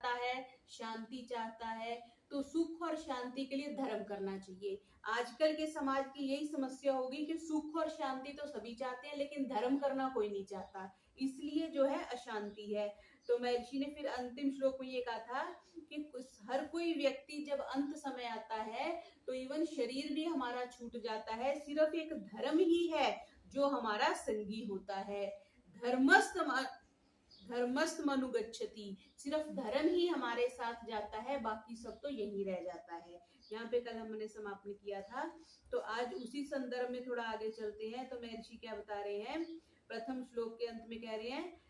चाहता है, शांति चाहता है, तो सुख और शांति के लिए धर्म करना चाहिए। आजकल के समाज की यही समस्या होगी कि सुख और शांति तो सभी चाहते हैं, लेकिन धर्म करना कोई नहीं चाहता, इसलिए जो है अशांति है। तो महर्षि ने फिर अंतिम श्लोक में ये कहा था कि हर कोई व्यक्ति जब अंत समय आता है तो इवन शरीर भी हमारा छूट जाता है, सिर्फ एक धर्म ही है जो हमारा संगी होता है। धर्मस्थ मनुगच्छति, सिर्फ धर्म ही हमारे साथ जाता है, बाकी सब तो यही रह जाता है। यहाँ पे कल हमने समापन किया था, तो आज उसी संदर्भ में थोड़ा आगे चलते हैं। तो महर्षि क्या बता रहे हैं, प्रथम श्लोक के अंत में कह रहे हैं,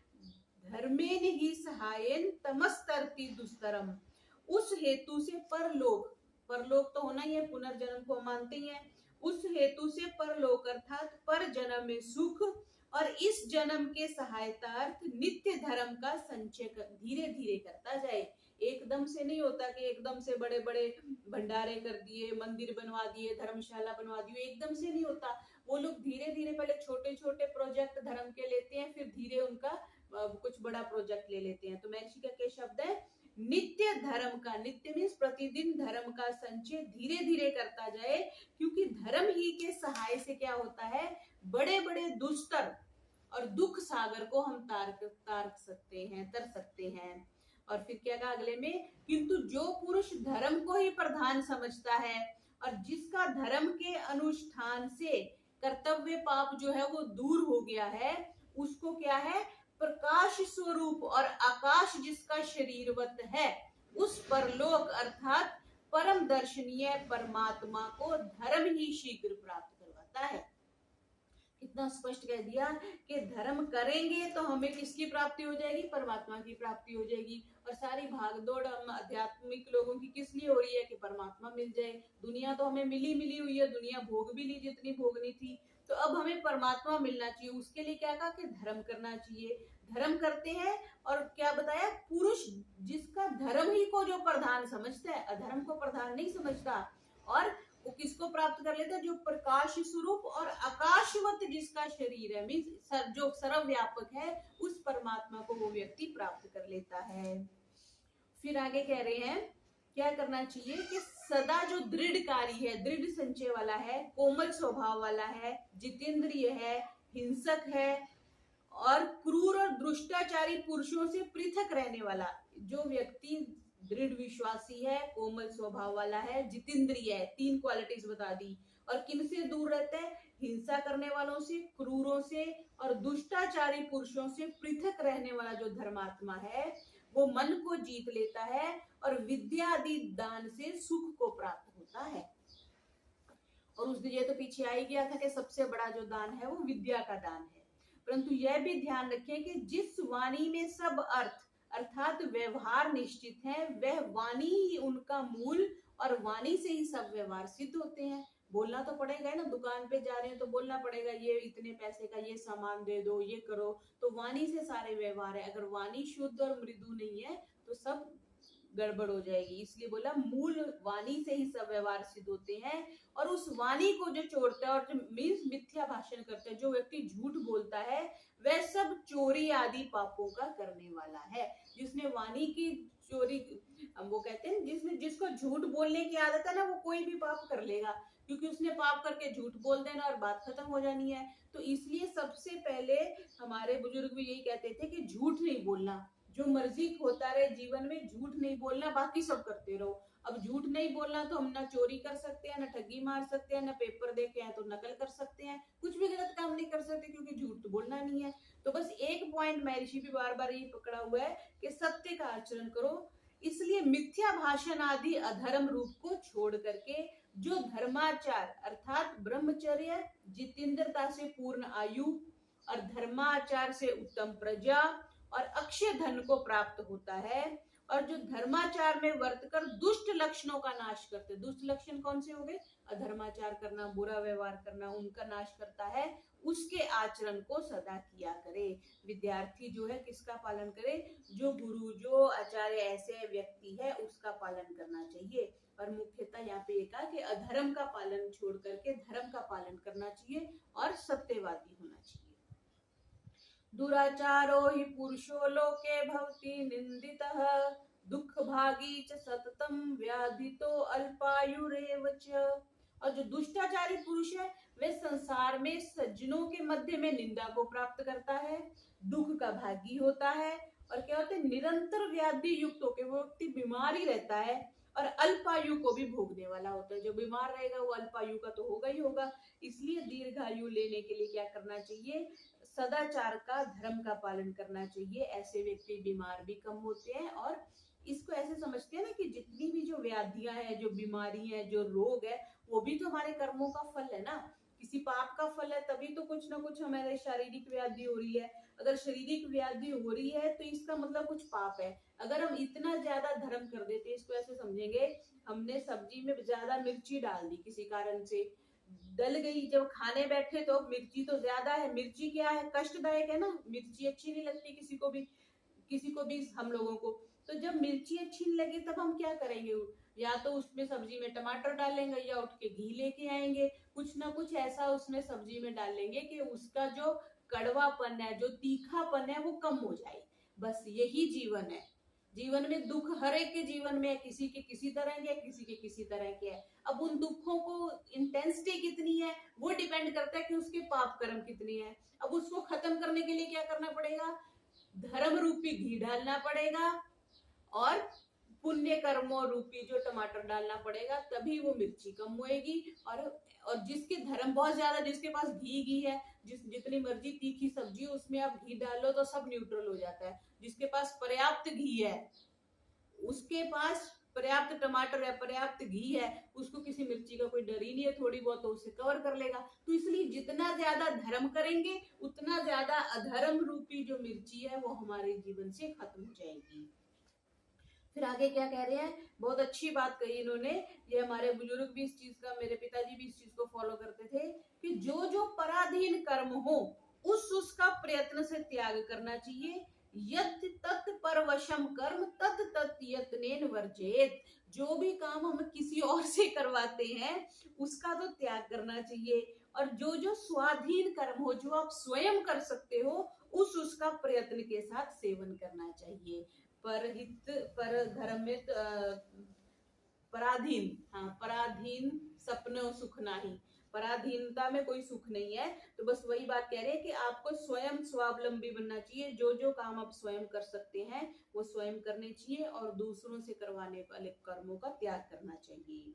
धर्मेन ही सहायन तमस्तरति दुस्तरम, उस हेतु से परलोक, परलोक तो होना ही है, पुनर्जन्म को मानते ही हैं, उस हेतु से परलोक अर्थात पर जन्म में सुख और इस जन्म के सहायतार्थ नित्य धर्म का संचय धीरे धीरे करता जाए। एकदम से नहीं होता कि एकदम से बड़े बड़े भंडारे कर दिए, मंदिर बनवा दिए, धर्मशाला बनवा दिए, एकदम से नहीं होता। वो लोग धीरे धीरे पहले छोटे छोटे प्रोजेक्ट धर्म के लेते हैं, फिर धीरे उनका कुछ बड़ा प्रोजेक्ट ले लेते हैं। तो महर्षि का क्या शब्द है, नित्य धर्म का, नित्य मीन्स प्रतिदिन धर्म का संचय धीरे धीरे करता जाए, क्योंकि धर्म ही के सहाय से क्या होता है, बड़े बड़े दुस्तर और दुख सागर को हम तार सकते हैं, तर सकते हैं। और फिर क्या कहा अगले में, किंतु जो पुरुष धर्म को ही प्रधान समझता है और जिसका धर्म के अनुष्ठान से कर्तव्य पाप जो है वो दूर हो गया है, उसको क्या है, प्रकाश स्वरूप और आकाश जिसका शरीरवत है, उस परलोक अर्थात परम दर्शनीय परमात्मा को धर्म ही शीघ्र प्राप्त करवाता है। इतना स्पष्ट कह दिया कि धर्म करेंगे तो हमें किसकी प्राप्ति हो जाएगी, परमात्मा की प्राप्ति हो जाएगी। और सारी भागदौड़ आध्यात्मिक लोगों की किस लिए हो रही है, कि परमात्मा मिल जाए। दुनिया तो हमें मिली हुई है, दुनिया भोग भी ली जितनी भोगनी थी, तो अब हमें परमात्मा मिलना चाहिए। उसके लिए क्या कहा कि धर्म करना चाहिए। धर्म करते हैं, और क्या बताया, पुरुष जिसका धर्म ही को जो प्रधान समझता है, अधर्म को प्रधान नहीं समझता, और वो किसको प्राप्त कर लेता है, जो प्रकाश स्वरूप और आकाशवत जिसका शरीर है, मीन्स जो सर्वव्यापक है, उस परमात्मा को वो व्यक्ति प्राप्त कर लेता है। फिर आगे कह रहे हैं क्या करना चाहिए, कि सदा जो दृढ़कारी है, दृढ़ संचय वाला है, कोमल स्वभाव वाला है, जितेंद्रिय है, हिंसक है और क्रूर और दुष्टाचारी पुरुषों से पृथक रहने वाला जो व्यक्ति दृढ़ विश्वासी है, कोमल स्वभाव वाला है, जितेंद्रिय है, तीन क्वालिटीज बता दी। और किन से दूर रहता है, हिंसा करने वालों से, क्रूरों से और दुष्टाचारी पुरुषों से पृथक रहने वाला जो धर्मात्मा है, वो मन को जीत लेता है और विद्या आदि दान से सुख को प्राप्त होता है। और उस ये तो पीछे आ ही गया था कि सबसे बड़ा जो दान है वो विद्या का दान है। परंतु यह भी ध्यान रखें कि जिस वाणी में सब अर्थ अर्थात व्यवहार निश्चित है, वह वाणी ही उनका मूल, और वाणी से ही सब व्यवहार सिद्ध होते हैं। बोलना तो पड़ेगा ना, दुकान पे जा रहे हैं तो बोलना पड़ेगा, ये इतने पैसे का ये सामान दे दो, ये करो, तो वाणी से सारे व्यवहार है। अगर वाणी शुद्ध और मृदु नहीं है तो सब गड़बड़ हो जाएगी। इसलिए बोला मूल वाणी से ही सब व्यवहार सिद्ध होते हैं। और उस वाणी को जो छोड़ता है और जो मीन्स मिथ्या भाषण करता है, जो व्यक्ति झूठ बोलता है, वह सब चोरी आदि पापों का करने वाला है। जिसने वाणी की चोरी, वो कहते हैं जिसको झूठ बोलने की आदत है ना, वो कोई भी पाप कर लेगा, क्योंकि उसने पाप करके झूठ बोल देना और बात खत्म हो जानी है। तो इसलिए सबसे पहले हमारे बुजुर्ग भी यही कहते थे कि झूठ नहीं बोलना, जो मर्जी होता रहे जीवन में, झूठ नहीं बोलना, बाकी सब करते रहो। अब झूठ नहीं बोलना तो हम ना चोरी कर सकते हैं, ना ठगी मार सकते हैं, ना पेपर देके हैं तो नकल कर सकते हैं, कुछ भी गलत काम नहीं कर सकते, क्योंकि झूठ तो बोलना नहीं है। तो बस एक पॉइंट महर्षि भी बार बार ये पकड़ा हुआ है कि सत्य का आचरण करो। इसलिए मिथ्या भाषण आदि अधर्म रूप को छोड़ करके जो धर्माचार अर्थात ब्रह्मचर्य, जितेंद्रता से पूर्ण आयु और धर्माचार से उत्तम प्रजा और अक्षय धन को प्राप्त होता है, और जो धर्माचार में वर्तकर दुष्ट लक्षणों का नाश करते, दुष्ट लक्षण कौन से हो गए, अधर्माचार करना, बुरा व्यवहार करना, उनका नाश करता है, उसके आचरण को सदा किया करे। विद्यार्थी जो है किसका पालन करे, जो गुरु जो आचार्य ऐसे व्यक्ति है उसका पालन करना चाहिए। और मुख्यतः यहाँ पे कहा कि अधर्म का पालन छोड़ करके धर्म का पालन करना चाहिए और सत्यवादी होना चाहिए। दुराचारो हि पुरुषो लोके भवति निंदितः दुख भागी च सततम व्याधितो अल्पायुरेव च। और जो दुष्टाचारी पुरुष है वह संसार में सज्जनों के मध्य में निंदा को प्राप्त करता है, दुख का भागी होता है, और क्या होता है, निरंतर व्याधि युक्त होकर वो व्यक्ति बीमार ही रहता है, और अल्पायु को भी भोगने वाला होता है। जो बीमार रहेगा वो अल्पायु का तो होगा ही होगा। इसलिए दीर्घायु लेने के लिए क्या करना चाहिए, सदाचार का, धर्म का पालन करना चाहिए। ऐसे व्यक्ति बीमार भी कम होते हैं। और इसको ऐसे समझते हैं ना कि जितनी भी जो व्याधियां हैं, जो बीमारी है, जो रोग है, वो भी तो हमारे कर्मों का फल है ना। किसी पाप का फल है तभी तो कुछ ना कुछ हमारे शारीरिक व्याधि हो रही है। अगर शारीरिक व्याधि हो रही है तो इसका मतलब कुछ पाप है। अगर हम इतना ज्यादा धर्म कर देते, इसको ऐसे समझेंगे, हमने सब्जी में ज्यादा मिर्ची डाल दी किसी कारण से, डल गई, जब खाने बैठे तो मिर्ची तो ज्यादा है। मिर्ची क्या है, कष्टदायक है ना, मिर्ची अच्छी नहीं लगती किसी को भी, किसी को भी, हम लोगों को। तो जब मिर्ची अच्छी नहीं लगी तब हम क्या करेंगे, या तो उसमें सब्जी में टमाटर डालेंगे, या उठ के घी लेके आएंगे, कुछ ना कुछ ऐसा उसमें सब्जी में डालेंगे कि उसका जो कड़वापन है, जो तीखापन है, वो कम हो जाए। बस यही जीवन है। जीवन में दुख हर एक के जीवन में है, किसी के किसी तरह के, किसी के किसी तरह के है। अब उन दुखों को इंटेंसिटी कितनी है वो डिपेंड करता है कि उसके पाप कर्म कितनी है। अब उसको खत्म करने के लिए क्या करना पड़ेगा, धर्म रूपी घी डालना पड़ेगा, और पुण्य कर्मों रूपी जो टमाटर डालना पड़ेगा, तभी वो मिर्ची कम होएगी। और जिसके धर्म बहुत ज्यादा, जिसके पास घी है, जितनी मर्जी तीखी सब्जी हो उसमें आप घी डालो तो सब न्यूट्रल हो जाता है। जिसके पास पर्याप्त घी है, उसके पास पर्याप्त टमाटर है, पर्याप्त घी है, उसको किसी मिर्ची का कोई डर ही नहीं है, थोड़ी बहुत तो उसे कवर कर लेगा। तो इसलिए जितना ज्यादा धर्म करेंगे उतना ज्यादा अधर्म रूपी जो मिर्ची है वो हमारे जीवन से खत्म हो जाएगी। फिर आगे क्या कह रहे हैं, बहुत अच्छी बात कही इन्होंने। ये हमारे बुजुर्ग भी इस चीज का, मेरे पिताजी भी इस चीज को फॉलो करते थे कि जो जो पराधीन कर्म हो उसका प्रयत्न से त्याग करना चाहिए। यत् तत् परवशम कर्म तत् तत् यत्नेन वर्जेत। जो भी काम हम किसी और से करवाते हैं उसका तो त्याग करना चाहिए, और जो जो स्वाधीन कर्म हो, जो आप स्वयं कर सकते हो, उसका प्रयत्न के साथ सेवन करना चाहिए। परहित पर धर्म में पराधीन, हाँ, पराधीन सपनों सुख नहीं, पराधीनता में कोई सुख नहीं है। तो बस वही बात कह रहे हैं कि आपको स्वयं स्वावलंबी बनना चाहिए। जो जो काम आप स्वयं कर सकते हैं वो स्वयं करने चाहिए, और दूसरों से करवाने वाले कर्मों का त्याग करना चाहिए।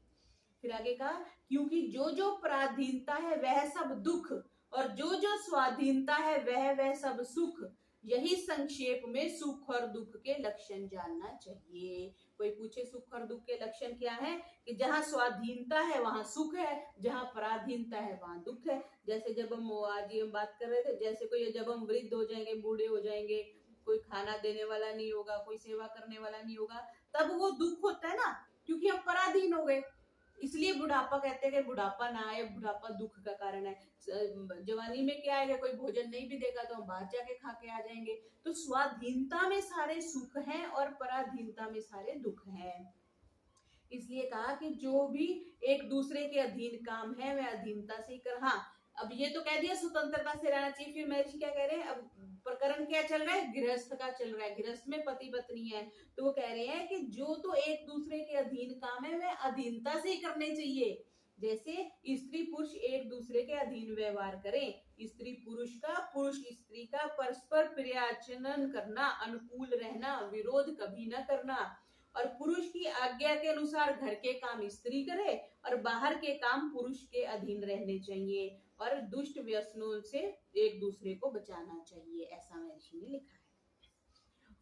फिर आगे कहा, क्योंकि जो जो पराधीनता है वह सब दुख, और जो जो स्वाधीनता है वह सब सुख। यही संक्षेप में सुख और दुख के लक्षण जानना चाहिए। कोई पूछे सुख और दुख के लक्षण क्या है, कि जहाँ स्वाधीनता है वहां सुख है, जहाँ पराधीनता है वहां दुख है। जैसे जब हम आज ही हम बात कर रहे थे, जैसे कोई जब हम वृद्ध हो जाएंगे, बूढ़े हो जाएंगे, कोई खाना देने वाला नहीं होगा, कोई सेवा करने वाला नहीं होगा, तब वो दुख होता है ना, क्योंकि हम पराधीन हो गए। इसलिए बुढ़ापा कहते हैं कि बुढ़ापा ना आए, बुढ़ापा दुख का कारण है। जवानी में क्या आएगा, कोई भोजन नहीं भी देगा तो हम बाहर जाके खा के आ जाएंगे। तो स्वाधीनता में सारे सुख हैं और पराधीनता में सारे दुख हैं। इसलिए कहा कि जो भी एक दूसरे के अधीन काम है वह अधीनता से कर। हाँ, अब ये तो कह दिया स्वतंत्रता से रहना चाहिए। फिर महर्षि क्या कह रहे हैं, अब प्रकरण क्या चल रहा है, गृहस्थ का चल रहा है। गृहस्थ में पति पत्नी है, तो वो कह रहे हैं कि जो तो एक दूसरे के अधीन काम है वह अधीनता से ही करने चाहिए। जैसे स्त्री पुरुष एक दूसरे के अधीन व्यवहार करें, स्त्री पुरुष का, पुरुष स्त्री का परस्पर प्रियाचरण करना, अनुकूल रहना, विरोध कभी न करना, और पुरुष की आज्ञा के अनुसार घर के काम स्त्री करे और बाहर के काम पुरुष के अधीन रहने चाहिए, और दुष्ट व्यसनों से एक दूसरे को बचाना चाहिए, ऐसा महर्षि ने लिखा है।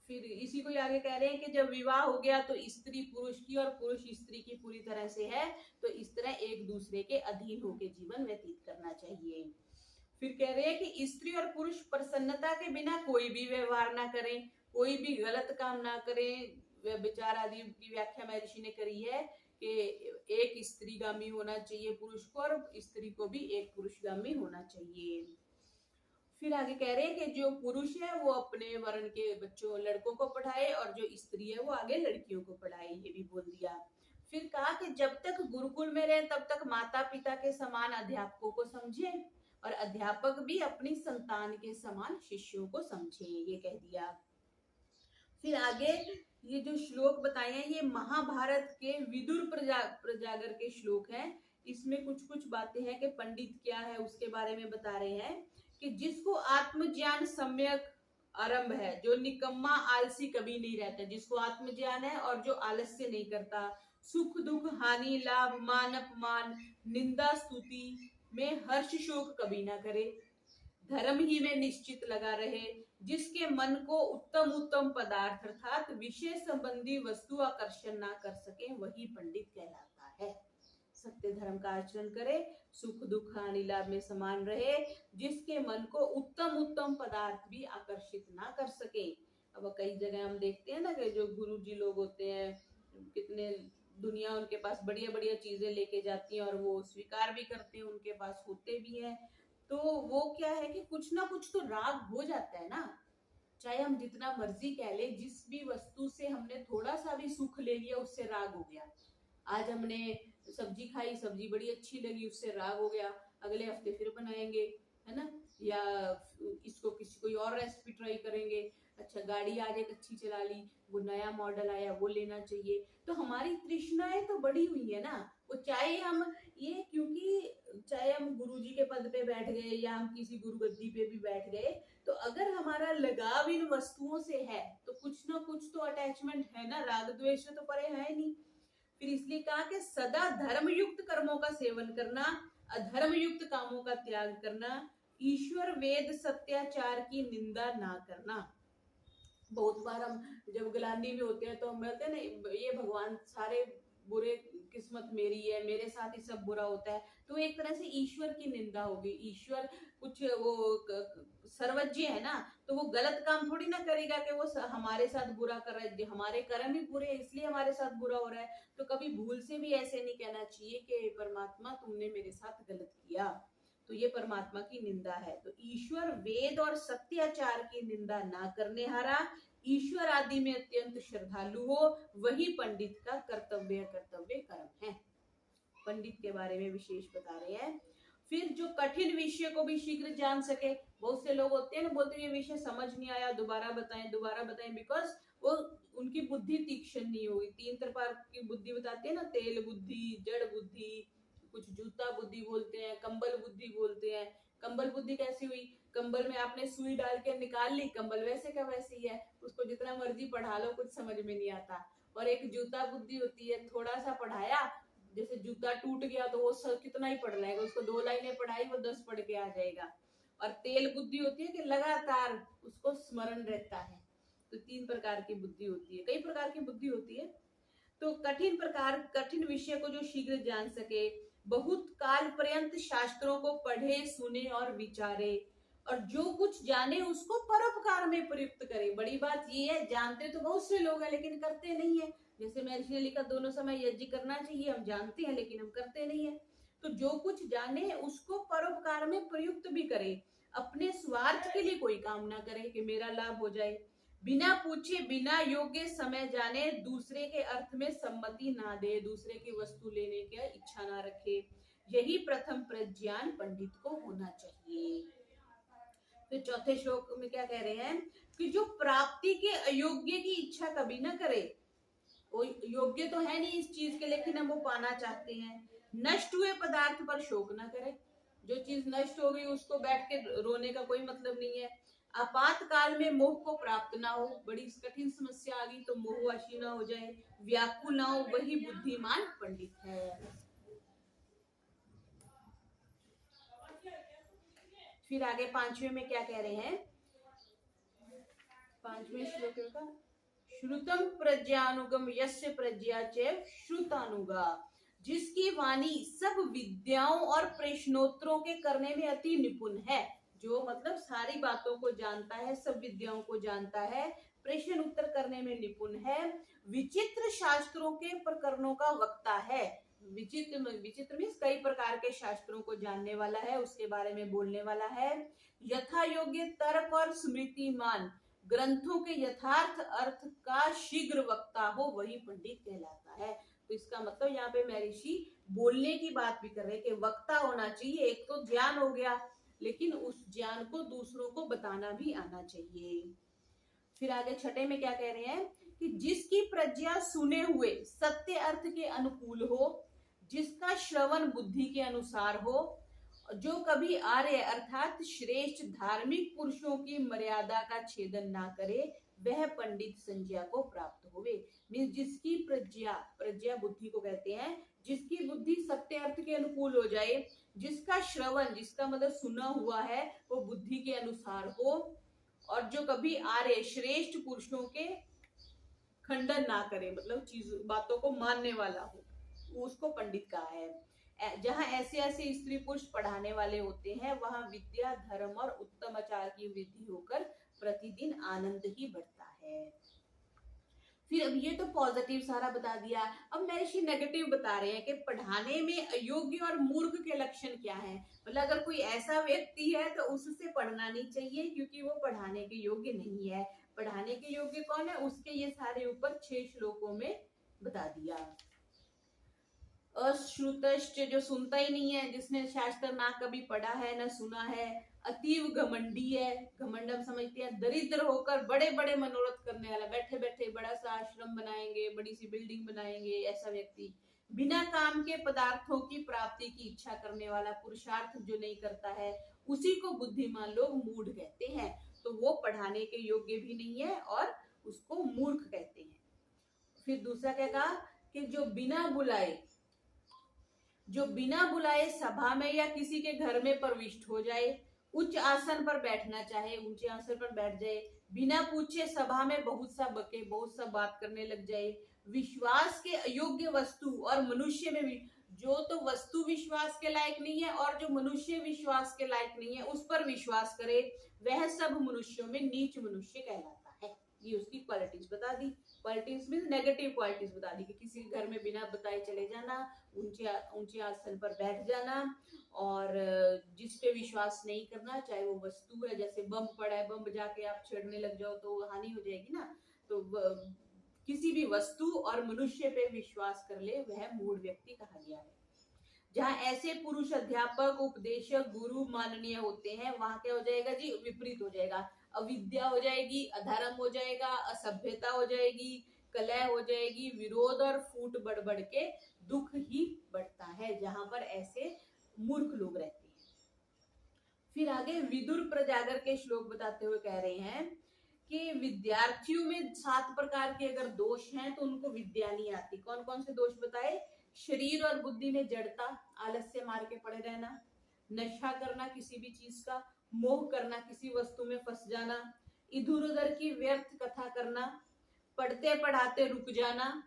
फिर इसी को आगे कह रहे हैं कि जब विवाह हो गया तो स्त्री पुरुष की और पुरुष स्त्री की पूरी तरह से है, तो इस तरह एक दूसरे के अधीन होकर जीवन व्यतीत करना चाहिए। फिर कह रहे हैं कि स्त्री और पुरुष प्रसन्नता के बिना कोई भी व्यवहार ना करें, कोई भी गलत काम ना करें। विचार आदि की व्याख्या महर्षि ने करी है कि एक स्त्रीगामी होना चाहिए पुरुष को, और स्त्री को भी एक पुरुषगामी होना चाहिए। फिर आगे कह रहे हैं कि जो पुरुष है वो अपने वर्ण के बच्चों, लड़कों को पढ़ाए, और जो स्त्री है वो आगे लड़कियों को पढ़ाए, ये भी बोल दिया। फिर कहा कि जब तक गुरुकुल में रहे तब तक माता पिता के समान अध्यापकों को समझे, और अध्यापक भी अपनी संतान के समान शिष्यों को समझे, ये कह दिया। फिर आगे ये जो श्लोक बताए हैं ये महाभारत के विदुर प्रजागर के श्लोक हैं। इसमें कुछ कुछ बातें हैं कि पंडित क्या है उसके बारे में बता रहे हैं कि जिसको आत्मज्ञान सम्यक आरंभ है, जो निकम्मा आलसी कभी नहीं रहता, जिसको आत्मज्ञान है और जो आलस्य नहीं करता, सुख दुख हानि लाभ मान अपमान निंदा स्तुति में हर्ष शोक कभी ना करे, धर्म ही में निश्चित लगा रहे, जिसके मन को उत्तम उत्तम पदार्थ अर्थात विषय संबंधी वस्तु आकर्षण ना कर सके, वही पंडित कहलाता है। सत्य धर्म का आचरण करे, सुख दुख हानि लाभ में समान रहे, जिसके मन को उत्तम उत्तम पदार्थ भी आकर्षित ना कर सके। अब कई जगह हम देखते हैं ना कि जो गुरु जी लोग होते हैं, कितने दुनिया उनके पास बढ़िया बढ़िया चीजें लेके जाती है और वो स्वीकार भी करते हैं, उनके पास होते भी हैं। तो वो क्या है कि कुछ ना कुछ तो राग हो जाता है ना, चाहे हम जितना मर्जी कह ले, जिस भी वस्तु से हमने थोड़ा सा भी सुख ले लिया उससे राग हो गया। आज हमने सब्जी खाई, सब्जी बड़ी अच्छी लगी, उससे राग हो गया, अगले हफ्ते फिर बनाएंगे, है ना, या इसको किसी कोई और रेसिपी ट्राई करेंगे। अच्छा गाड़ी आज एक अच्छी चला ली, वो नया मॉडल आया वो लेना चाहिए, तो हमारी तृष्णाएं तो बढ़ी हुई है ना। वो चाहे हम ये क्योंकि चाहे हम गुरुजी के पद पे बैठ गए या हम किसी गुरु गद्दी पे भी बैठ गए, तो अगर हमारा लगाव इन वस्तुओं से है तो कुछ ना कुछ तो अटैचमेंट है ना, राग द्वेष तो परे है नहीं। फिर इसलिए कहा कि सदा धर्म युक्त कर्मों का सेवन करना, अधर्म युक्त कामों का त्याग करना, ईश्वर वेद सत्याचार की निंदा ना करना। बहुत बार हम जब ग्लानि में होते हैं तो हम कहते हैं ना ये भगवान सारे बुरे किस्मत मेरी है, मेरे साथ ही सब बुरा होता है, तो एक तरह से ईश्वर की निंदा होगी। ईश्वर कुछ वो सर्वज्ञ है ना, तो वो गलत काम थोड़ी ना करेगा कि वो हमारे साथ बुरा कर रहा है, हमारे कर्म ही बुरे इसलिए हमारे साथ बुरा हो रहा है। तो कभी भूल से भी ऐसे नहीं कहना चाहिए कि परमात्मा तुमने मेरे साथ गलत किया, तो ये परमात्मा की निंदा है। तो ईश्वर वेद और सत्याचार की निंदा ना करने हारा, ईश्वर आदि में अत्यंत श्रद्धालु हो, वही पंडित का कर्तव्य कर्म है। पंडित के बारे में विशेष बता रहे हैं। फिर जो कठिन विषय को भी शीघ्र जान सके, बहुत से लोग होते हैं ना, बोलते हैं ये विषय समझ नहीं आया, दोबारा बताएं, बिकॉज वो उनकी बुद्धि तीक्ष्ण नहीं होगी। 3 प्रकार की बुद्धि बताते हैं ना, तेल बुद्धि, जड़ बुद्धि, कुछ जूता बुद्धि बोलते हैं, कंबल बुद्धि बोलते हैं। कंबल बुद्धि कैसी हुई, कंबल में आपने सुई डाल के निकाल ली, कंबल वैसे का वैसे ही है, उसको जितना मर्जी पढ़ा लो कुछ समझ में नहीं आता। और एक जूता बुद्धि होती है, थोड़ा सा पढ़ाया, जैसे जूता टूट गया तो वो कितना ही पढ़ लेगा, उसको 2 लाइनें पढ़ाई वो 10 पढ़ के आ जाएगा। और तेल बुद्धि होती है कि लगातार उसको स्मरण रहता है। तो 3 प्रकार की बुद्धि होती है, कई प्रकार की बुद्धि होती है। तो कठिन विषय को जो शीघ्र जान सके, बहुत काल पर्यंत शास्त्रों को पढ़े सुने और विचारे, और जो कुछ जाने उसको परोपकार में प्रयुक्त करे। बड़ी बात ये है, जानते तो बहुत से लोग हैं लेकिन करते नहीं है। जैसे महर्षि ने लिखा दोनों समय यज्ञ करना चाहिए, हम जानते हैं लेकिन हम करते नहीं है। तो जो कुछ जाने उसको परोपकार में प्रयुक्त भी करे, अपने स्वार्थ के लिए कोई काम ना करे कि मेरा लाभ हो जाए। बिना पूछे बिना योग्य समय जाने, दूसरे के अर्थ में सम्मति ना दे, दूसरे की वस्तु लेने की इच्छा ना रखे, यही प्रथम प्रज्ञान पंडित को होना चाहिए। तो चौथे श्लोक में क्या कह रहे हैं कि जो प्राप्ति के अयोग्य की इच्छा कभी ना करे, वो योग्य तो है नहीं इस चीज के लेकिन हम वो पाना चाहते हैं। नष्ट हुए पदार्थ पर शोक ना करे, जो चीज नष्ट हो गई उसको बैठ के रोने का कोई मतलब नहीं है। आपातकाल में मोह को प्राप्त ना हो, बड़ी कठिन समस्या आ गई तो मोहवशी ना हो जाए, व्याकुल ना हो, वही बुद्धिमान पंडित है। फिर आगे 5वें में क्या कह रहे हैं, 5वें श्लोक का श्रुतम प्रज्ञानुगम यस्य प्रज्ञा चैव श्रुतानुगा, जिसकी वाणी सब विद्याओं और प्रश्नोत्तरों के करने में अति निपुण है, जो मतलब सारी बातों को जानता है, सब विद्याओं को जानता है, प्रश्न उत्तर करने में निपुण है, विचित्र शास्त्रों के प्रकरणों का वक्ता है। विचित्र मीन्स कई प्रकार के शास्त्रों को जानने वाला है, उसके बारे में बोलने वाला है। यथा योग्य तर्क और स्मृतिमान, ग्रंथों के यथार्थ अर्थ का शीघ्र वक्ता हो, वही पंडित कहलाता है। तो इसका मतलब यहाँ पे महर्षि बोलने की बात भी कर रहे हैं कि वक्ता होना चाहिए। एक तो ज्ञान हो गया, लेकिन उस ज्ञान को दूसरों को बताना भी आना चाहिए। फिर आगे 6 में क्या कह रहे हैं कि जिसकी प्रज्ञा सुने हुए सत्य अर्थ के अनुकूल हो, जिसका श्रवण बुद्धि के अनुसार हो, जो कभी आर्य अर्थात श्रेष्ठ धार्मिक पुरुषों की मर्यादा का छेदन ना करे, वह पंडित संज्ञा को प्राप्त होवे। मीन्स जिसकी प्रज्ञा, प्रज्ञा बुद्धि को कहते हैं, जिसकी बुद्धि सत्य अर्थ के अनुकूल हो जाए, जिसका श्रवण, जिसका मतलब सुना हुआ है, वो बुद्धि के अनुसार हो, और जो कभी आर्य श्रेष्ठ पुरुषों के खंडन ना करे, मतलब चीज बातों को मानने वाला हो, उसको पंडित कहा है। जहाँ ऐसे ऐसे स्त्री पुरुष पढ़ाने वाले होते हैं, वहां विद्या, धर्म और उत्तम आचार की वृद्धि होकर प्रतिदिन आनंद ही बढ़ता है। फिर अब ये तो पॉजिटिव सारा बता दिया, अब महर्षि नेगेटिव बता रहे हैं कि पढ़ाने में अयोग्य और मूर्ख के लक्षण क्या हैं। मतलब अगर कोई ऐसा व्यक्ति है तो उससे पढ़ना नहीं चाहिए, क्योंकि वो पढ़ाने के योग्य नहीं है। पढ़ाने के योग्य कौन है, उसके ये सारे ऊपर 6 श्लोकों में बता दिया। अश्रुतश्च, जो सुनता ही नहीं है, जिसने शास्त्र ना कभी पढ़ा है ना सुना है। अतीव घमंडी है, घमंड हम समझते हैं दरिद्र होकर बड़े बड़े मनोरथ करने वाला, बैठे बैठे बड़ा सा आश्रम बनाएंगे, बड़ी सी बिल्डिंग बनाएंगे, ऐसा व्यक्ति। बिना काम के पदार्थों की प्राप्ति की इच्छा करने वाला, पुरुषार्थ जो नहीं करता है, उसी को बुद्धिमान लोग मूढ़ कहते हैं। तो वो पढ़ाने के योग्य भी नहीं है और उसको मूर्ख कहते हैं। फिर दूसरा क्या कहा कि जो बिना बुलाए सभा में या किसी के घर में प्रविष्ट हो जाए, उच्च आसन पर बैठना चाहे, ऊंचे आसन पर बैठ जाए, बिना पूछे सभा में बहुत सा बके, बहुत सा बात करने लग जाए, विश्वास के अयोग्य वस्तु और मनुष्य में भी, जो तो वस्तु विश्वास के लायक नहीं है और जो मनुष्य विश्वास के लायक नहीं है उस पर विश्वास करे, वह सब मनुष्यों में नीच मनुष्य कहलाता है। ये उसकी क्वालिटीज बता दी। क्वालिटीज मीन नेगेटिव क्वालिटीज बता दी कि किसी घर में बिना बताए चले जाना, ऊंचे आसन पर बैठ जाना, और जिस पे विश्वास नहीं करना, चाहे वो वस्तु है, जैसे बम पड़ा है, बम जाके आप छेड़ने लग जाओ तो हानि हो जाएगी ना। तो किसी भी वस्तु और मनुष्य पे विश्वास कर ले, वह मूढ़ व्यक्ति कहा गया है। जहाँ ऐसे पुरुष अध्यापक, उपदेशक, गुरु माननीय होते हैं, वहां क्या हो जाएगा जी, विपरीत हो जाएगा। अविद्या हो जाएगी, अधर्म हो जाएगा, असभ्यता हो जाएगी, कलह हो जाएगी, विरोध और फूट बढ़ बढ़ के दुख ही बढ़ता है, जहां पर ऐसे मूर्ख लोग रहते हैं। फिर आगे विदुर प्रजागर के श्लोक बताते हुए कह रहे हैं कि विद्यार्थियों में 7 प्रकार के अगर दोष हैं तो उनको विद्या नहीं आती। कौन कौन से दोष बताए? शरीर और बुद्धि में जड़ता, आलस्य मार के पड़े रहना, नशा करना किसी भी चीज का, मोह करना, किसी वस्तु में फंस जाना, इधर उधर की व्यर्थ कथा करना, पढ़ते पढ़ाते रुक जाना,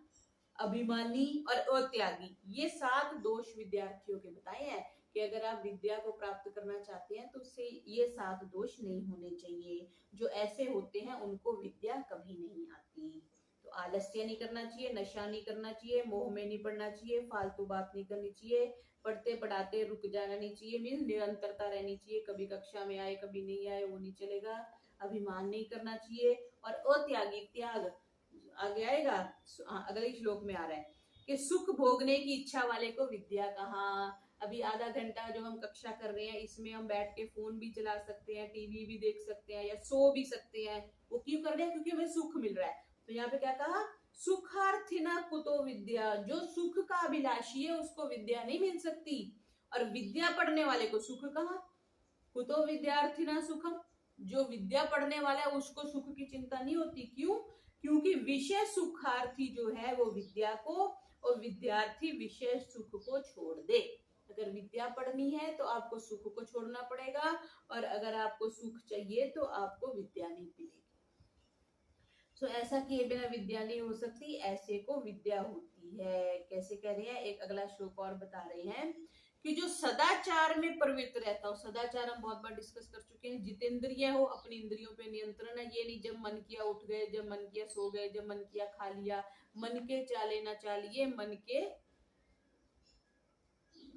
अभिमानी और अत्यागी। ये 7 दोष विद्यार्थियों के बताए हैं कि अगर आप विद्या को प्राप्त करना चाहते हैं तो उससे ये 7 दोष नहीं होने चाहिए। जो ऐसे होते हैं उनको विद्या कभी नहीं आती। तो आलस्य नहीं करना चाहिए, नशा नहीं करना चाहिए, मोह में नहीं पड़ना चाहिए, फालतू बात नहीं करनी चाहिए, पढ़ते पढ़ाते रुक जाना नहीं चाहिए, मीन्स निरंतरता रहनी चाहिए, कभी कक्षा में आए कभी नहीं आए वो नहीं चलेगा, अभिमान नहीं करना चाहिए, और अत्यागी, त्याग आगे आएगा, अगले श्लोक में आ रहा है कि सुख भोगने की इच्छा वाले को विद्या कहा। अभी आधा घंटा जो हम कक्षा कर रहे हैं, इसमें हम बैठ के फोन भी चला सकते हैं, टीवी भी देख सकते हैं या सो भी सकते हैं। वो क्यों कर रहे हैं? क्योंकि हमें सुख मिल रहा है। तो यहाँ पे क्या कहा? सुखार्थिना कुतो विद्या, जो सुख का अभिलाषी है उसको विद्या नहीं मिल सकती। और विद्या पढ़ने वाले को सुख कहा, कुतो विद्यार्थिना सुखम, जो विद्या पढ़ने वाला है उसको सुख की चिंता नहीं होती। क्यों? क्योंकि विषय सुखार्थी जो है वो विद्या को, और विद्यार्थी विषय सुख को छोड़ दे। अगर विद्या पढ़नी है तो आपको सुख को छोड़ना पड़ेगा, और अगर आपको सुख चाहिए तो आपको विद्या नहीं मिलेगी। तो ऐसा किए बिना विद्या नहीं हो सकती, ऐसे को विद्या होती है। कैसे कह रहे हैं? एक अगला श्लोक और बता रहे हैं कि जो सदाचार में प्रवृत्त रहता हो, सदाचार हम बहुत बार डिस्कस कर चुके हैं, जितेंद्रिय हो, अपनी इंद्रियों पे नियंत्रण है। ये नहीं जब मन किया उठ गए, जब मन किया सो गए, जब मन किया खा लिया। मन के चाले ना चालिए, मन के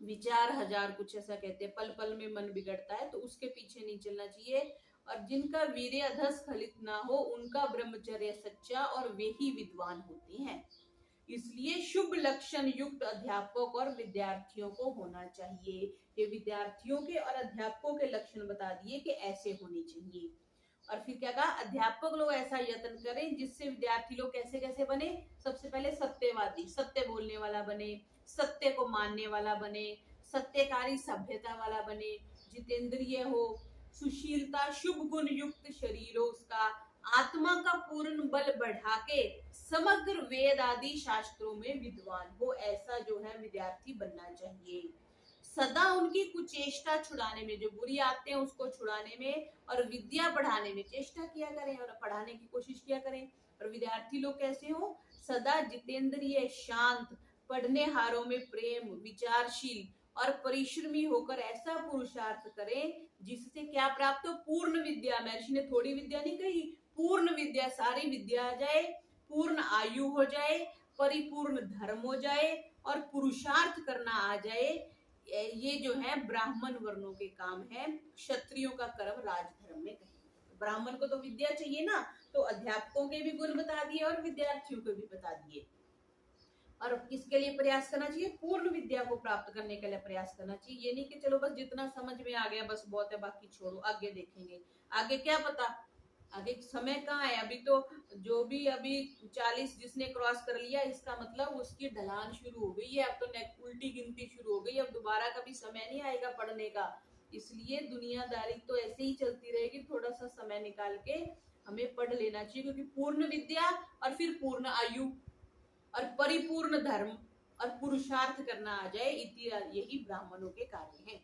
विचार हजार, कुछ ऐसा कहते हैं, पल पल में मन बिगड़ता है, तो उसके पीछे नहीं चलना चाहिए। और जिनका वीर्य अधस स्खलित ना हो, उनका ब्रह्मचर्य सच्चा, और वे ही विद्वान होते हैं। इसलिए शुभ लक्षण युक्त अध्यापक और विद्यार्थियों को होना चाहिए। ये विद्यार्थियों के और अध्यापकों के लक्षण बता दिए कि ऐसे होने चाहिए। और फिर क्या कहा, अध्यापक लोग ऐसा यत्न करें जिससे विद्यार्थी लोग कैसे कैसे बने। सबसे पहले सत्यवादी, सत्य बोलने वाला बने, सत्य को मानने वाला बने, सत्यकारी सभ्यता वाला बने, जितेंद्रिय हो, सुशीलता, शुभ गुण युक्त शरीर हो उसका, आत्मा का पूर्ण बल बढ़ा के समग्र वेद आदि शास्त्रों में विद्वान हो, ऐसा जो है विद्यार्थी बनना चाहिए। सदा उनकी कुचेष्टा छुड़ाने में, जो बुरी आदतें हैं उसको छुड़ाने में और विद्या बढ़ाने में चेष्टा किया करें और पढ़ाने की कोशिश किया करें। और विद्यार्थी लोग कैसे हो, सदा जितेंद्रिय, शांत, पढ़ने हारों में प्रेम, विचारशील और परिश्रमी होकर ऐसा पुरुषार्थ करें जिससे क्या प्राप्त हो, पूर्ण विद्या। महर्षि ने थोड़ी विद्या नहीं कही, पूर्ण विद्या, सारी विद्या आ जाए, पूर्ण आयु हो जाए, परिपूर्ण धर्म हो जाए और पुरुषार्थ करना आ जाए। ये जो है ब्राह्मण वर्णों के काम है, क्षत्रियों का कर्म राजधर्म में कहीं। ब्राह्मण को तो विद्या चाहिए ना, तो अध्यापकों के भी गुण बता दिए और विद्यार्थियों को भी बता दिए। और किसके लिए प्रयास करना चाहिए, पूर्ण विद्या को प्राप्त करने के लिए प्रयास करना चाहिए। ये नहीं कि चलो बस जितना समझ में आ गया बस बहुत है, बाकी छोड़ो, आगे देखेंगे। आगे क्या पता, आगे समय कहाँ है। अभी तो जो भी अभी 40 जिसने क्रॉस कर लिया, इसका मतलब उसकी ढलान शुरू हो गई है। अब तो उल्टी गिनती शुरू हो गई, अब दोबारा कभी समय नहीं आएगा पढ़ने का। इसलिए दुनियादारी तो ऐसे ही चलती रहेगी, थोड़ा सा समय निकाल के हमें पढ़ लेना चाहिए, क्योंकि पूर्ण विद्या और फिर पूर्ण आयु और परिपूर्ण धर्म और पुरुषार्थ करना आ जाए, यही ब्राह्मणों के कार्य हैं।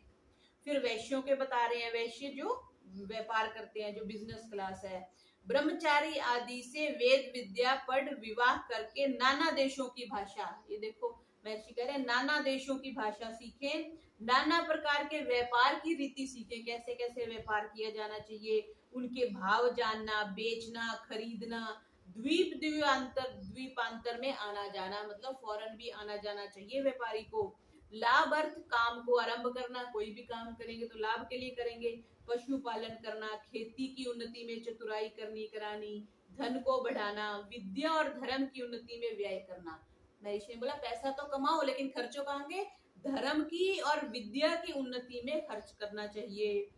फिर वैश्यों के बता रहे हैं, वैश्य जो व्यापार करते हैं, जो बिजनेस क्लास है। ब्रह्मचारी आदि से वेद विद्या पढ़ विवाह करके नाना देशों की भाषा, ये देखो महर्षि कह रहे हैं नाना देशों की भाषा सीखें, नाना प्रकार के व्यापार की रीति सीखें, कैसे कैसे व्यापार किया जाना चाहिए, उनके भाव जानना, बेचना, खरीदना, द्वीपांतर में आना जाना, मतलब फॉरेन भी आना जाना चाहिए व्यापारी को। लाभ अर्थ काम को आरंभ करना, कोई भी काम करेंगे तो लाभ के लिए करेंगे। पशुपालन करना, खेती की उन्नति में चतुराई करनी करानी, धन को बढ़ाना, विद्या और धर्म की उन्नति में व्यय करना। महर्षि ने बोला पैसा तो कमाओ लेकिन खर्चो कहांगे, धर्म की और विद्या की उन्नति में खर्च करना चाहिए।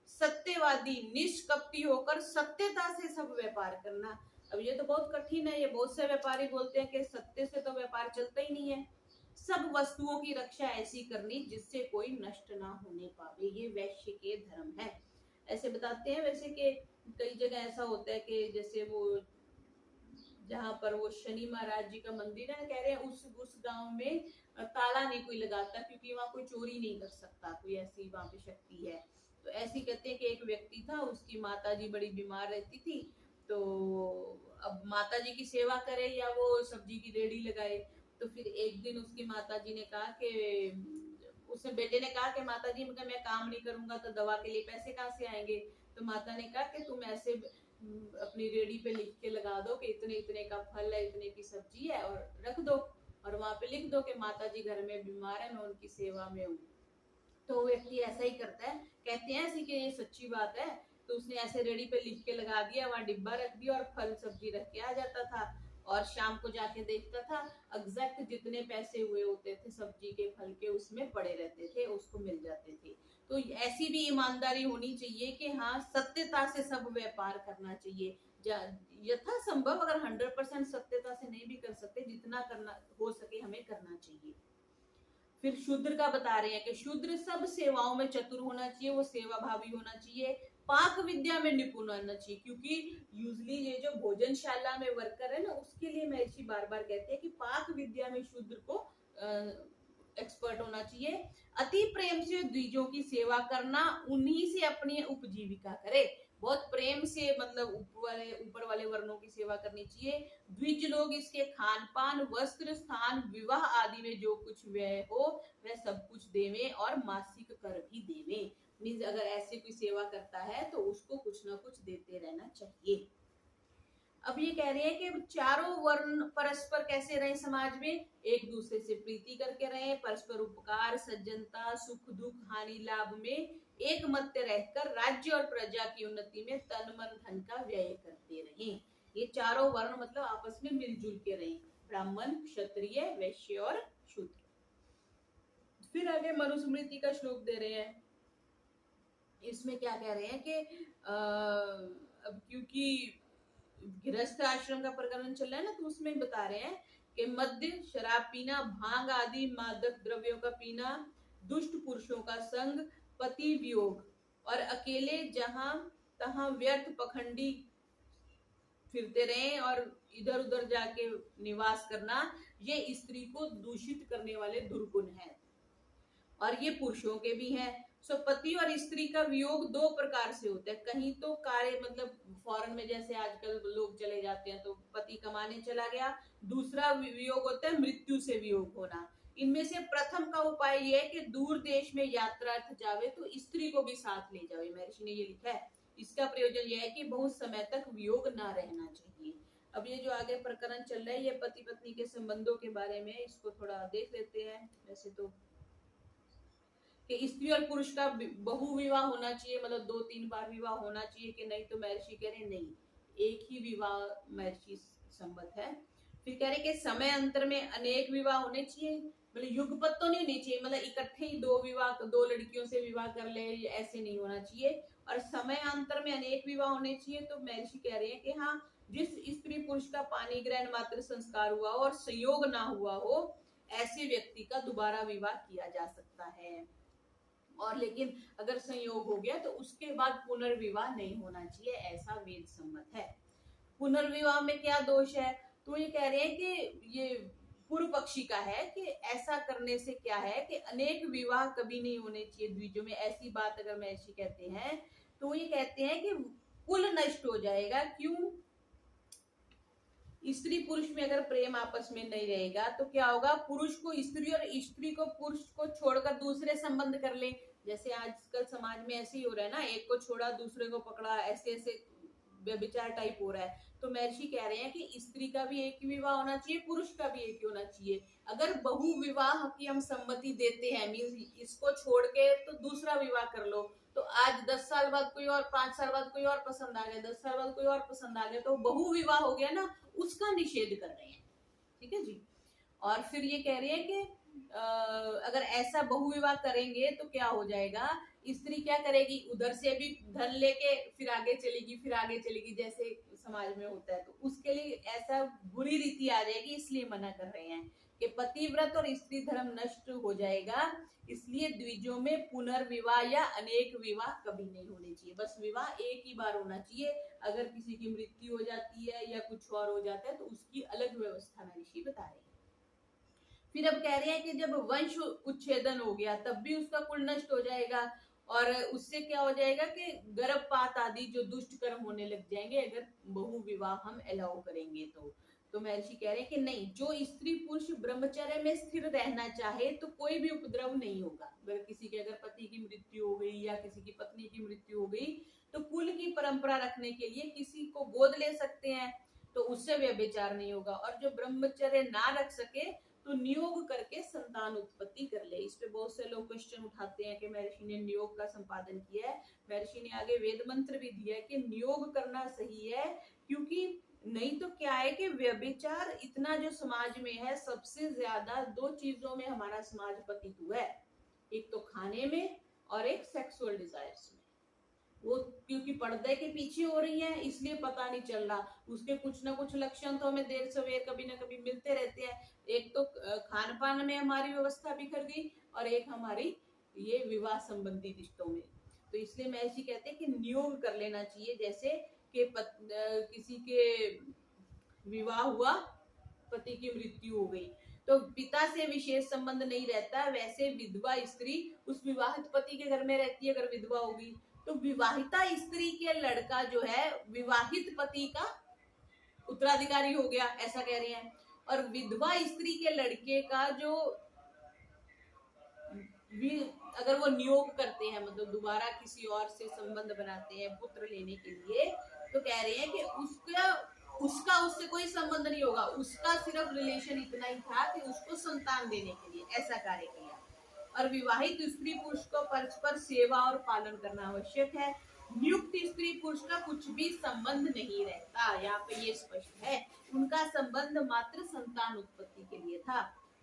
सत्यवादी, निष्कपटी होकर सत्यता से सब व्यापार करना। अब ये तो बहुत कठिन है, ये बहुत से व्यापारी बोलते हैं कि सत्य से तो व्यापार चलता ही नहीं है। सब वस्तुओं की रक्षा ऐसी करनी जिससे कोई नष्ट ना होने पावे, ये वैश्य के धर्म है। ऐसे बताते हैं वैसे कि कई जगह ऐसा होता है कि जैसे वो जहाँ पर वो शनि महाराज जी का मंदिर है, कह रहे हैं उस गांव में ताला नहीं कोई लगाता, क्योंकि वहां कोई चोरी नहीं कर सकता, कोई ऐसी वहां पे शक्ति है। तो ऐसे कहते हैं कि एक व्यक्ति था, उसकी माता जी बड़ी बीमार रहती थी, तो अब माता जी की सेवा करे या वो सब्जी की रेडी लगाए। तो फिर एक दिन उसकी माता जी ने कहा कि उसने बेटे ने कहा कि माता जी मैं काम नहीं करूंगा तो दवा के लिए पैसे कहाँ से आएंगे। तो माता ने कहा कि तुम ऐसे अपनी रेडी पे लिख के लगा दो कि इतने इतने का फल है, इतने की सब्जी है, और रख दो, और वहां पे लिख दो कि माता जी घर में बीमार है, मैं उनकी सेवा में हूँ। तो व्यक्ति ऐसा ही करता है, कहते हैं ऐसी कि ये सच्ची बात है। तो उसने ऐसे रेडी पे लिख के लगा दिया, वहां डिब्बा रख दिया और फल सब्जी रख के आ जाता था, और शाम को जाके देखता था एग्जैक्ट जितने पैसे हुए होते थे सब्जी के फल के उसमें पड़े रहते थे, उसको मिल जाते थे। तो ऐसी भी ईमानदारी होनी चाहिए कि हाँ सत्यता से सब व्यापार करना चाहिए, यथा संभव। अगर 100% सत्यता से नहीं भी कर सकते, जितना करना हो सके हमें करना चाहिए। फिर शूद्र का बता रहे हैं कि शूद्र सब सेवाओं में चतुर होना चाहिए, वो सेवा भावी होना चाहिए, पाक विद्या में निपुण होना चाहिए, क्योंकि यूजली ये जो भोजनशाला में वर्कर है ना, उसके लिए महर्षि बार बार कहते हैं कि पाक विद्या में शूद्र को एक्सपर्ट होना चाहिए। अति प्रेम से द्विजों की सेवा करना, उन्हीं से अपनी उपजीविका करे, बहुत प्रेम से, मतलब ऊपर वाले वर्णों की सेवा करनी चाहिए। द्विज लोग इसके खान पान, वस्त्र, स्थान, विवाह आदि में जो कुछ व्यय हो वह सब कुछ देवे और मासिक कर भी देवे। मीन्स अगर ऐसे कोई सेवा करता है तो उसको कुछ ना कुछ देते रहना चाहिए। अब ये कह रहे हैं कि चारों वर्ण परस्पर कैसे रहे समाज में, एक दूसरे से प्रीति करके रहे, परस्पर उपकार, सज्जनता, सुख दुख, हानि लाभ में एक मत रहकर राज्य और प्रजा की उन्नति में तन मन धन का व्यय करते रहे। ये चारों वर्ण मतलब आपस में मिलजुल के रहे, ब्राह्मण, क्षत्रिय, वैश्य और शूद्र। फिर आगे मनुस्मृति का श्लोक दे रहे हैं। इसमें क्या कह रहे हैं कि अब क्योंकि गृहस्थ आश्रम का प्रकरण चल रहा है ना, तो उसमें बता रहे हैं कि मद्य, शराब पीना, भांग आदि मादक द्रव्यों का पीना, दुष्ट पुरुषों का संग, पति वियोग और अकेले जहां तहां व्यर्थ पखंडी फिरते रहे और इधर उधर जाके निवास करना, ये स्त्री को दूषित करने वाले दुर्गुण हैं और ये पुरुषों के भी हैं। सो पति और स्त्री का वियोग दो प्रकार से होता है। कहीं तो कार्य मतलब फॉरेन में जैसे आजकल लोग चले जाते हैं तो पति कमाने चला गया। दूसरा वियोग होता है मृत्यु से वियोग होना। इनमें से प्रथम का उपाय यह है कि दूर देश में यात्रार्थ जावे तो स्त्री को भी साथ ले जावे। महर्षि ने ये लिखा है। इसका प्रयोजन यह है कि बहुत समय तक वियोग ना रहना चाहिए। अब ये जो आगे प्रकरण चल रहा है ये पति पत्नी के संबंधों के बारे में, इसको थोड़ा देख लेते हैं। वैसे तो कि स्त्री और पुरुष का बहु विवाह होना चाहिए, मतलब 2-3 बार विवाह होना चाहिए कि नहीं, तो महर्षि कह रहे नहीं, एक ही विवाह महर्षि सम्मत है। फिर कह रहे कि समय अंतर में अनेक विवाह होने चाहिए, मतलब युगपत तो नहीं होनी चाहिए, मतलब इकट्ठे ही 2 विवाह, 2 लड़कियों से विवाह कर ले, ऐसे नहीं होना चाहिए। और समय अंतर में अनेक विवाह होने चाहिए। तो महर्षि कह रहे हैं कि हाँ, जिस स्त्री पुरुष का पानी ग्रहण मात्र संस्कार हुआ और संयोग ना हुआ हो, ऐसे व्यक्ति का दोबारा विवाह किया जा सकता है। और लेकिन अगर संयोग हो गया तो उसके बाद पुनर्विवाह नहीं होना चाहिए, ऐसा वेद सम्मत है। पुनर्विवाह में क्या दोष है? तो ये कह रहे हैं कि ये पूर्व पक्षी का है कि ऐसा करने से क्या है कि अनेक विवाह कभी नहीं होने चाहिए द्विजों में। ऐसी बात अगर महर्षि कहते हैं तो ये कहते हैं कि कुल नष्ट हो जाएगा। क्यों? स्त्री पुरुष में अगर प्रेम आपस में नहीं रहेगा तो क्या होगा? पुरुष को स्त्री और स्त्री को पुरुष को छोड़कर दूसरे संबंध कर ले। जैसे आजकल समाज में ऐसे ही हो रहा है ना, एक को छोड़ा दूसरे को पकड़ा, ऐसे ऐसे व्यभिचार टाइप हो रहा है। तो महर्षि कह रहे हैं कि स्त्री का भी एक ही विवाह होना चाहिए, पुरुष का भी एक ही होना चाहिए। अगर बहु विवाह की हम सम्मति देते हैं, मीन्स इसको छोड़ के तो दूसरा विवाह कर लो, तो आज 10 साल बाद कोई और, 5 साल बाद कोई और पसंद आ गया, 10 साल बाद कोई और पसंद आ गया, तो बहु विवाह हो गया ना, उसका निषेध कर रहे हैं। ठीक है जी। और फिर ये कह रहे हैं कि अगर ऐसा बहुविवाह करेंगे तो क्या हो जाएगा? स्त्री क्या करेगी? उधर से भी धन लेके फिर आगे चलेगी, फिर आगे चलेगी, जैसे समाज में होता है। तो उसके लिए ऐसा बुरी रीति आ जाएगी, इसलिए मना कर रहे हैं कि पतिव्रत और स्त्री धर्म नष्ट हो जाएगा। इसलिए द्विजों में पुनर्विवाह या अनेक विवाह कभी नहीं होने चाहिए। बस विवाह एक ही बार होना चाहिए। अगर किसी की मृत्यु हो जाती है या कुछ और हो जाता है तो उसकी अलग व्यवस्था महर्षि बता रहे हैं। फिर अब कह रहे हैं कि जब वंश उच्छेदन हो गया तब भी उसका कुल नष्ट हो जाएगा। और उससे क्या हो जाएगा कि गर्भपात आदि जो दुष्ट कर्म होने लग जाएंगे अगर बहु विवाह हम अलाउ करेंगे तो महर्षि कह रहे हैं कि नहीं, जो स्त्री पुरुष ब्रह्मचर्य में स्थिर रहना चाहे तो कोई भी उपद्रव नहीं होगा। अगर किसी के अगर पति की मृत्यु हो गई या किसी की पत्नी की मृत्यु हो गई तो कुल की परंपरा रखने के लिए किसी को गोद ले सकते हैं, तो उससे व्यभिचार नहीं होगा। और जो ब्रह्मचर्य ना रख सके तो नियोग करके संतान उत्पत्ति कर ले। इस पे बहुत से लोग क्वेश्चन उठाते हैं कि महर्षि ने नियोग का संपादन किया है। महर्षि ने आगे वेद मंत्र भी दिया है कि नियोग करना सही है, क्योंकि नहीं तो क्या है कि व्यभिचार इतना जो समाज में है, सबसे ज्यादा 2 चीजों में हमारा समाज पतित हुआ है, एक तो खाने में और एक सेक्सुअल डिजायर्स में। वो क्योंकि पर्दे के पीछे हो रही है इसलिए पता नहीं चल रहा, उसके कुछ ना कुछ लक्षण तो हमें देर सवेर कभी ना कभी मिलते रहते हैं। एक तो खान पान में हमारी व्यवस्था बिखर गई और एक हमारी ये विवाह संबंधी रिश्तों में। तो इसलिए महर्षि कहते हैं कि नियोग कर लेना चाहिए। जैसे कि किसी के विवाह हुआ, पति की मृत्यु हो गई तो पिता से विशेष संबंध नहीं रहता, वैसे विधवा स्त्री उस विवाहित पति के घर में रहती है अगर विधवा होगी। तो विवाहिता स्त्री के लड़का जो है विवाहित पति का उत्तराधिकारी हो गया, ऐसा कह रहे हैं। और विधवा स्त्री के लड़के का जो अगर वो नियोग करते हैं, मतलब दोबारा किसी और से संबंध बनाते हैं पुत्र लेने के लिए, तो कह रहे हैं कि उसका उससे कोई संबंध नहीं होगा, उसका सिर्फ रिलेशन इतना ही था कि उसको संतान देने के लिए ऐसा कार्य किया। और विवाहित स्त्री पुरुष को परस्पर सेवा और पालन करना आवश्यक है। नियुक्त स्त्री पुरुष का कुछ भी संबंध नहीं रहता, यहाँ पे ये स्पष्ट है। उनका संबंध मात्र संतान उत्पत्ति के लिए था।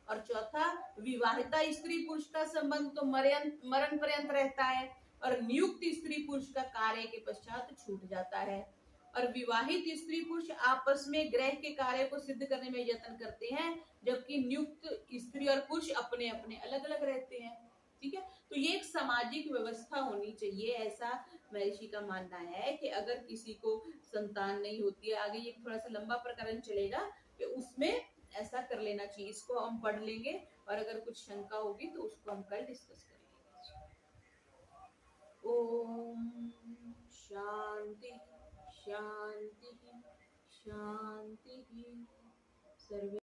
और चौथा, विवाहिता स्त्री पुरुष का संबंध तो मरण पर्यंत रहता है और नियुक्त स्त्री पुरुष का कार्य के पश्चात छूट जाता है। और विवाहित स्त्री पुरुष आपस में ग्रह के कार्य को सिद्ध करने में यत्न करते हैं, जबकि नियुक्त स्त्री और पुरुष अपने अपने अलग अलग रहते हैं। ठीक है, तो ये एक सामाजिक व्यवस्था होनी चाहिए, ऐसा महर्षि का मानना है कि अगर किसी को संतान नहीं होती है, आगे ये थोड़ा सा लंबा प्रकरण चलेगा कि उसमें ऐसा कर लेना चाहिए। इसको हम पढ़ लेंगे और अगर कुछ शंका होगी तो उसको हम कल डिस्कस करेंगे। ओम शांति शांति शांति। सर्वे